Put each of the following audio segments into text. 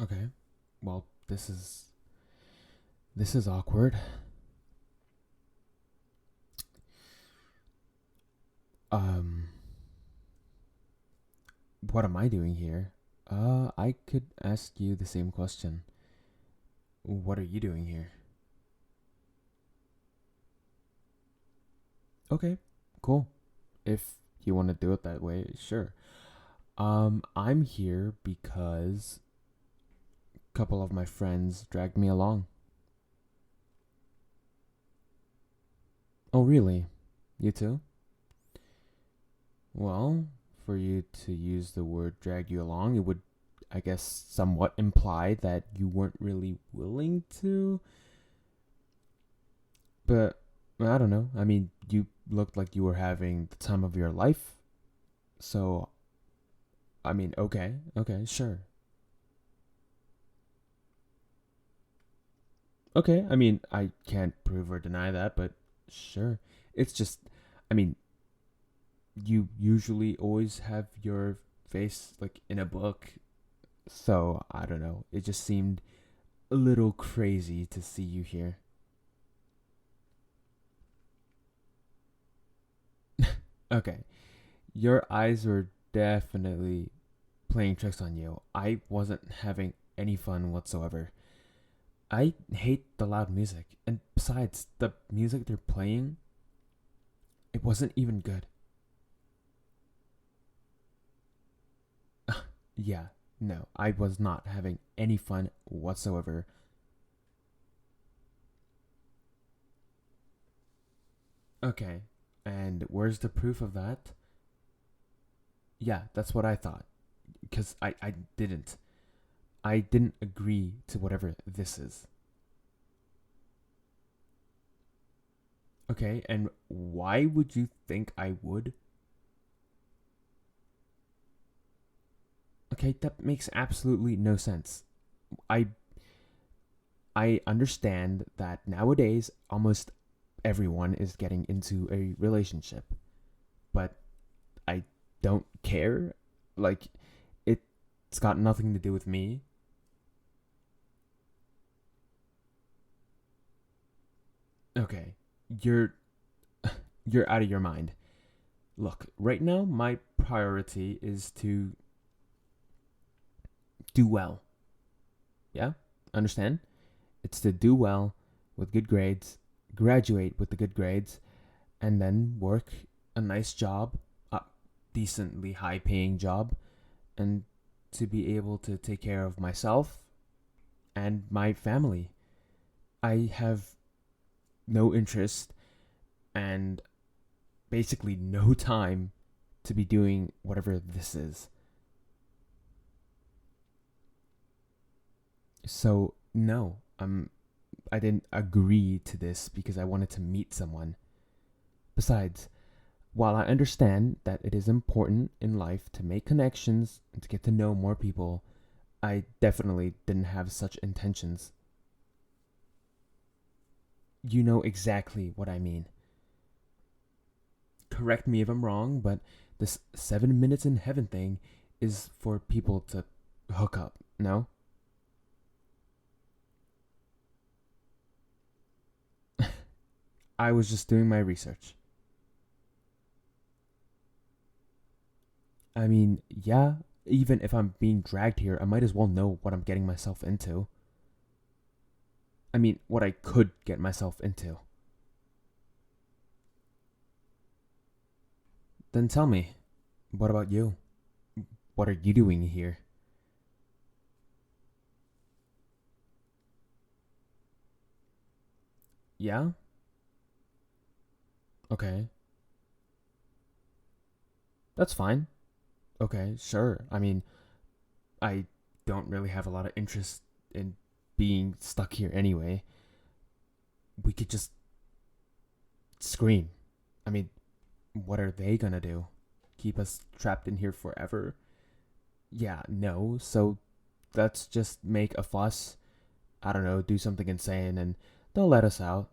Okay. Well, this is awkward. Um, what am I doing here? I could ask you the same question. What are you doing here? Okay, cool. If you want to do it that way, sure. I'm here because a couple of my friends dragged me along. Oh, really? You too? Well, for you to use the word drag you along, it would, I guess, somewhat imply that you weren't really willing to. But I don't know. I mean, you looked like you were having the time of your life. So, I mean, okay, sure. Okay, I mean, I can't prove or deny that, but sure. It's just, I mean, you usually always have your face like in a book. So, I don't know. It just seemed a little crazy to see you here. Okay, your eyes were definitely playing tricks on you. I wasn't having any fun whatsoever. I hate the loud music, and besides, the music they're playing, it wasn't even good. Yeah, no, I was not having any fun whatsoever. Okay, and where's the proof of that? Yeah, that's what I thought. Because I didn't. I didn't agree to whatever this is. Okay, and why would you think I would? Okay, that makes absolutely no sense. I I understand that nowadays almost everyone is getting into a relationship, but I don't care. Like it's got nothing to do with me. Okay, you're you're out of your mind. Look, right now my priority is to do well. Yeah? Understand? It's to do well with good grades, graduate with the good grades, and then work a nice job, a decently high paying job, and to be able to take care of myself and my family. I have no interest and basically no time to be doing whatever this is. So, no, I didn't agree to this because I wanted to meet someone. Besides, while I understand that it is important in life to make connections and to get to know more people, I definitely didn't have such intentions. You know exactly what I mean. Correct me if I'm wrong, but this 7 minutes in heaven thing is for people to hook up, no? I was just doing my research. I mean, yeah, even if I'm being dragged here, I might as well know what I'm getting myself into. I mean, what I could get myself into. Then tell me, what about you? What are you doing here? Yeah? Okay. That's fine. Okay, sure. I mean, I don't really have a lot of interest in being stuck here anyway. We could just scream. I mean, what are they gonna do? Keep us trapped in here forever? Yeah, no. So let's just make a fuss. I don't know, do something insane, and they'll let us out.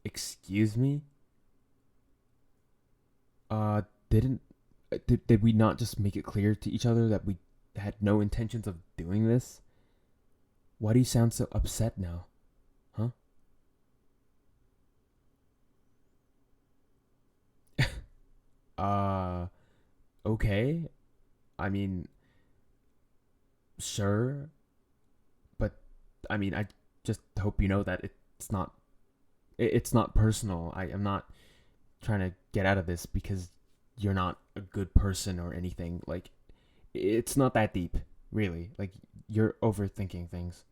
Excuse me? didn't did we not just make it clear to each other that we had no intentions of doing this? Why do you sound so upset now? Huh? Uh, okay. I mean, sure, but I mean, I just hope you know that it's not personal. I am not trying to get out of this because you're not a good person or anything. Like, it's not that deep, really. Like, you're overthinking things.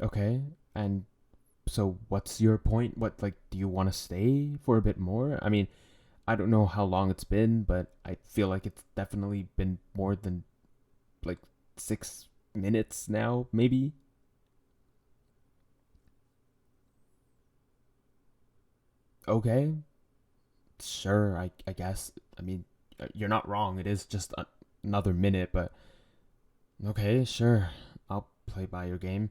Okay, and so what's your point? What, like, do you want to stay for a bit more? I mean, I don't know how long it's been, but I feel like it's definitely been more than like 6 minutes now, maybe. Okay, sure, I guess. I mean, you're not wrong. It is just another minute, but okay, sure. I'll play by your game.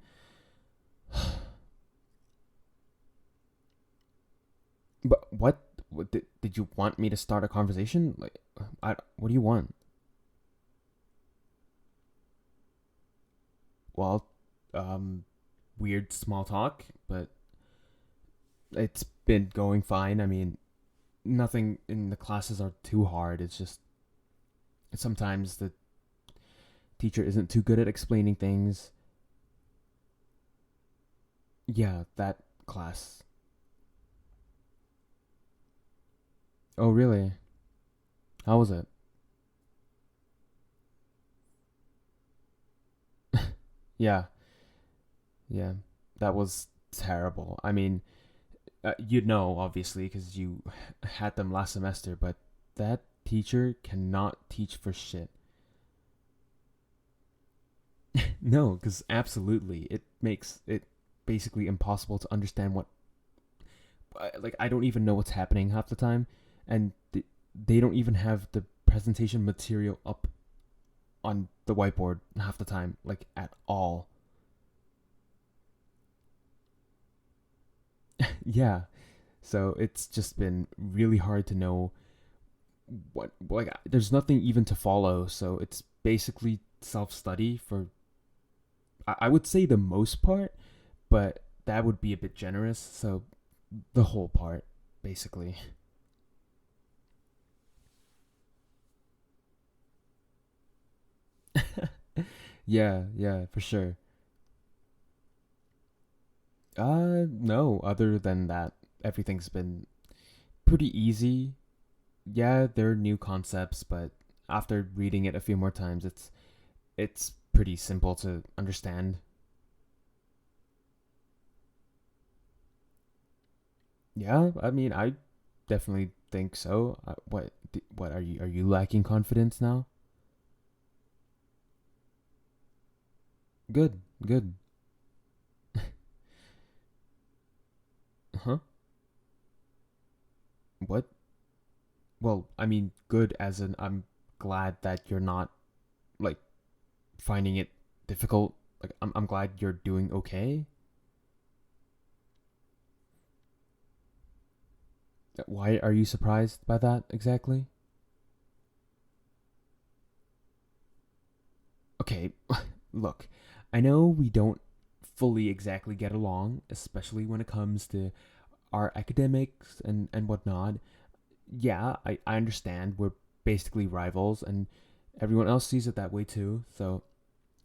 But what did you want me to start a conversation? Like, what do you want? Well, um, weird small talk, but it's been going fine. I mean, nothing in the classes are too hard. It's just sometimes the teacher isn't too good at explaining things. Yeah, that class. Oh, really? How was it? Yeah, yeah. That was terrible. I mean, you'd know, obviously, because you had them last semester, but that teacher cannot teach for shit. No, because absolutely, it makes it basically impossible to understand what. Like, I don't even know what's happening half the time, and they don't even have the presentation material up on the whiteboard half the time, like at all. Yeah, so it's just been really hard to know what, like, there's nothing even to follow, so it's basically self study for, I would say, the most part, but that would be a bit generous. So the whole part, basically. Yeah, yeah, for sure. No, other than that, everything's been pretty easy. Yeah, there are new concepts, but after reading it a few more times, it's pretty simple to understand. Yeah, I mean, I definitely think so. What are you lacking confidence now? Good, good. Huh? What? Well, I mean, good as in I'm glad that you're not, like, finding it difficult. Like, I'm glad you're doing okay. Why are you surprised by that exactly? Okay, look, I know we don't fully exactly get along, especially when it comes to our academics and whatnot. Yeah, I understand we're basically rivals, and everyone else sees it that way too. So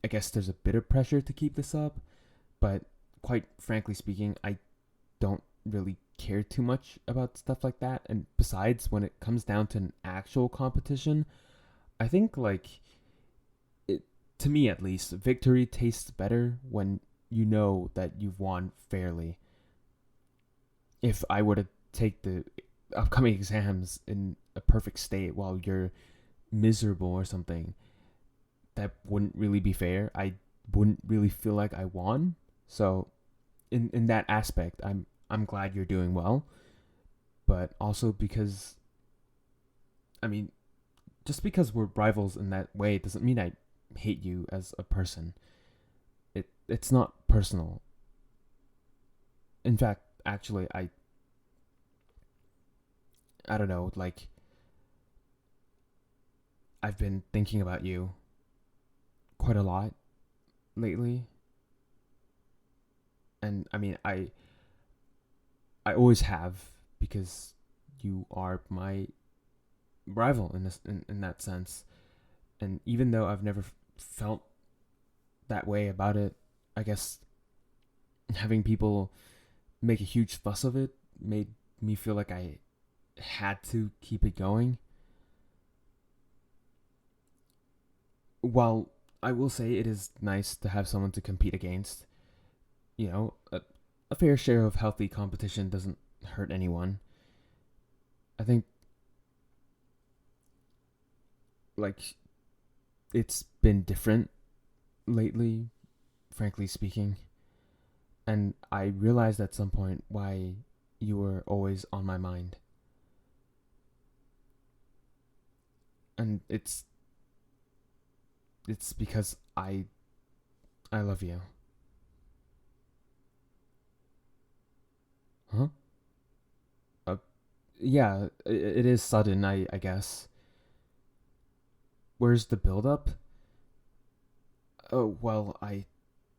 I guess there's a bit of pressure to keep this up, but quite frankly speaking, I don't really care too much about stuff like that. And besides, when it comes down to an actual competition, I think, like, it, to me at least, victory tastes better when you know that you've won fairly. If I were to take the upcoming exams in a perfect state while you're miserable or something, that wouldn't really be fair. I wouldn't really feel like I won. So in that aspect, I'm glad you're doing well, but also because, I mean, just because we're rivals in that way doesn't mean I hate you as a person. It's not personal. In fact, actually, I don't know, like, I've been thinking about you quite a lot lately. And I mean, I always have, because you are my rival in this in that sense. And even though I've never felt that way about it, I guess having people make a huge fuss of it made me feel like I had to keep it going. While I will say it is nice to have someone to compete against, you know, a fair share of healthy competition doesn't hurt anyone. I think, like, it's been different lately, frankly speaking. And I realized at some point why you were always on my mind. And it's because I love you. Huh? Uh, yeah, it is sudden, I guess. Where's the build up? Oh, well, I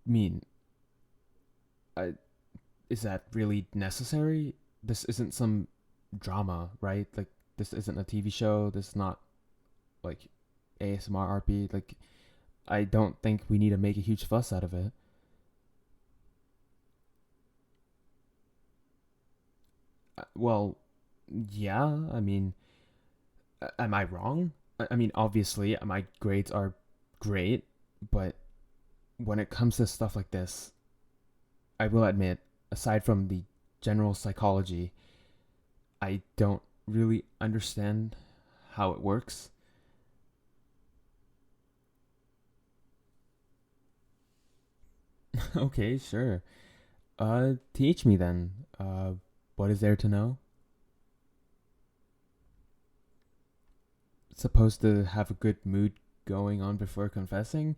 mean, I is that really necessary? This isn't some drama, right? Like, this isn't a TV show. This is not like ASMR RP. Like, I don't think we need to make a huge fuss out of it. Well, yeah, I mean, am I wrong? I mean, obviously, my grades are great, but when it comes to stuff like this, I will admit, aside from the general psychology, I don't really understand how it works. Okay, sure. Teach me then. What is there to know? Supposed to have a good mood going on before confessing?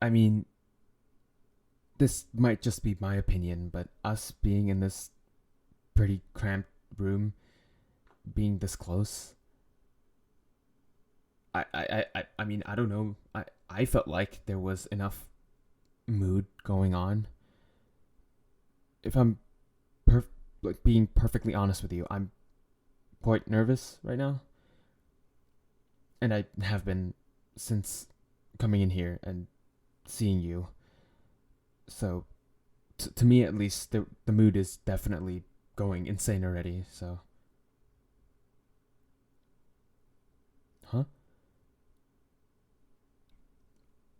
I mean, this might just be my opinion, but us being in this pretty cramped room, being this close, I mean, I don't know. I felt like there was enough mood going on. If I'm like being perfectly honest with you, I'm quite nervous right now, and I have been since coming in here and seeing you. So, to me at least, the mood is definitely going insane already. So, huh?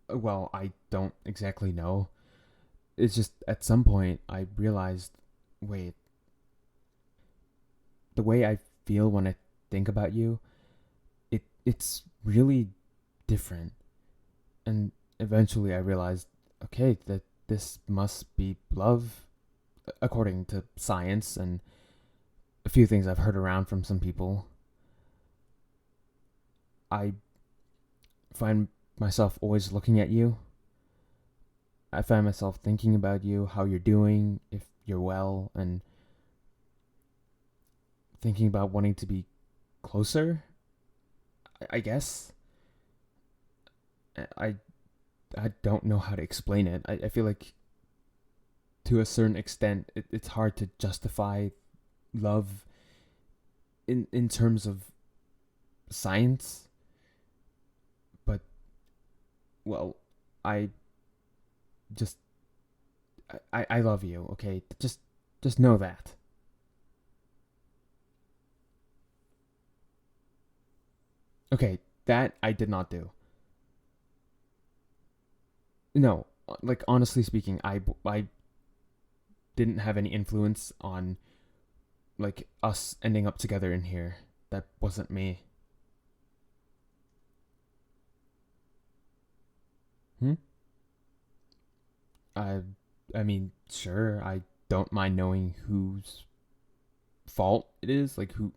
Well, I don't exactly know. It's just at some point I realized, wait, the way I feel when I think about you, it's really different. And eventually I realized, okay, that this must be love, according to science and a few things I've heard around from some people. I find myself always looking at you. I find myself thinking about you, how you're doing, if you're well, and thinking about wanting to be closer. I guess I I don't know how to explain it. I feel like to a certain extent it's hard to justify love in terms of science, but well, I just I love you. Okay, just know that. Okay, that I did not do. No, like honestly speaking, I didn't have any influence on like us ending up together in here. That wasn't me. Hmm? I I mean, sure, I don't mind knowing whose fault it is. Like who?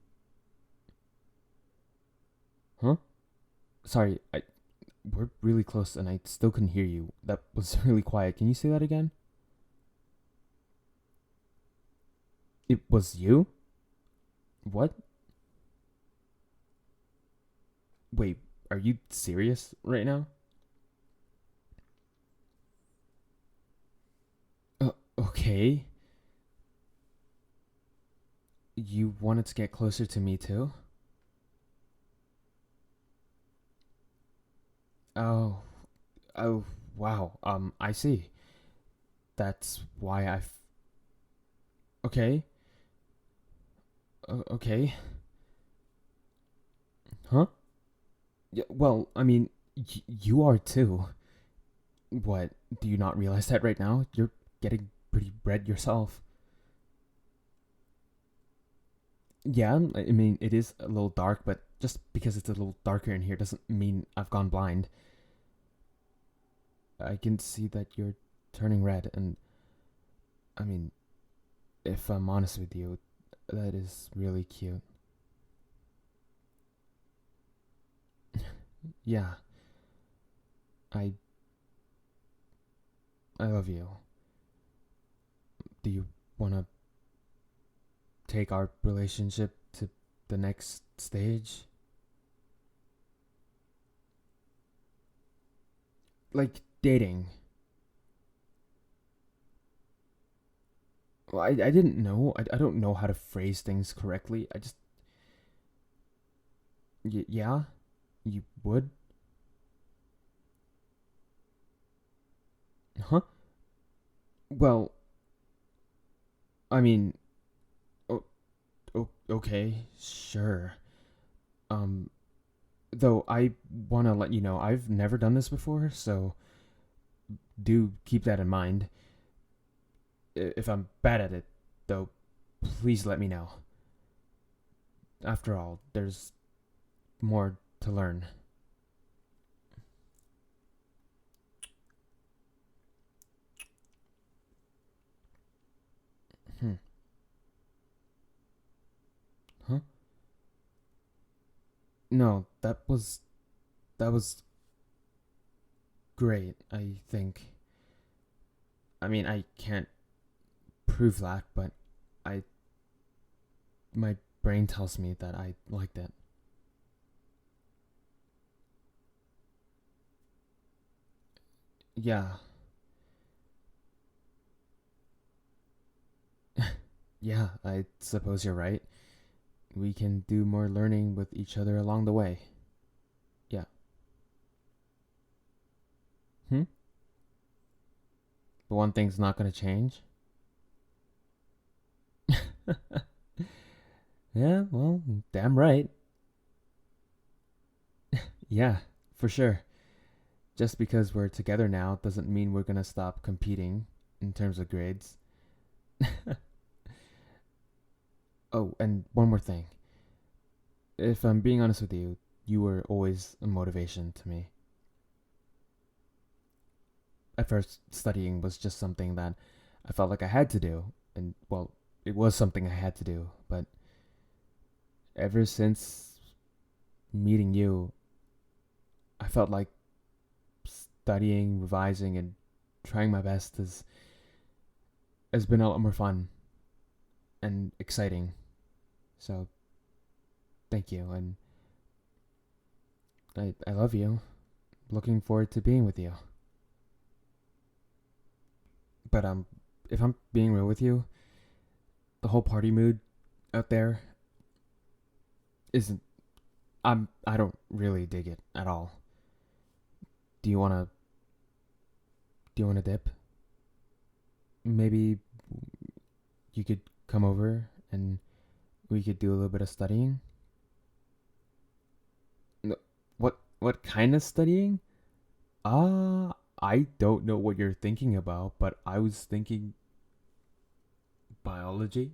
Huh? Sorry, I we're really close and I still couldn't hear you. That was really quiet. Can you say that again? It was you? What? Wait, are you serious right now? Okay. You wanted to get closer to me too? Oh, oh, wow. I see. That's why okay. Okay. Huh? Yeah, well, I mean, you are too. What? Do you not realize that right now? You're getting pretty red yourself. Yeah, I mean, it is a little dark, but just because it's a little darker in here doesn't mean I've gone blind. I can see that you're turning red, and I mean, if I'm honest with you, that is really cute. Yeah, I I love you. Do you want to take our relationship to the next stage? Like dating. Well, I didn't know. I don't know how to phrase things correctly. I just. Yeah? You would? Huh? Well, I mean. Oh, okay, sure. Um, though I want to let you know I've never done this before, so do keep that in mind. If I'm bad at it, though, please let me know. After all, there's more to learn. Hmm. Huh? No, that was great, I think. I mean, I can't prove that, but I my brain tells me that I liked it. Yeah. Yeah, I suppose you're right. We can do more learning with each other along the way. Yeah. Hmm? But one thing's not going to change. Yeah, well, damn right. Yeah, for sure. Just because we're together now doesn't mean we're going to stop competing in terms of grades. Oh, and one more thing. If I'm being honest with you, you were always a motivation to me. At first, studying was just something that I felt like I had to do. And, well, it was something I had to do. But ever since meeting you, I felt like studying, revising, and trying my best has been a lot more fun and exciting. So, thank you. And I love you. Looking forward to being with you. But, if I'm being real with you, the whole party mood out there isn't. I don't really dig it at all. Do you wanna do you wanna dip? Maybe you could come over and we could do a little bit of studying. No, what kind of studying? I don't know what you're thinking about, but I was thinking biology.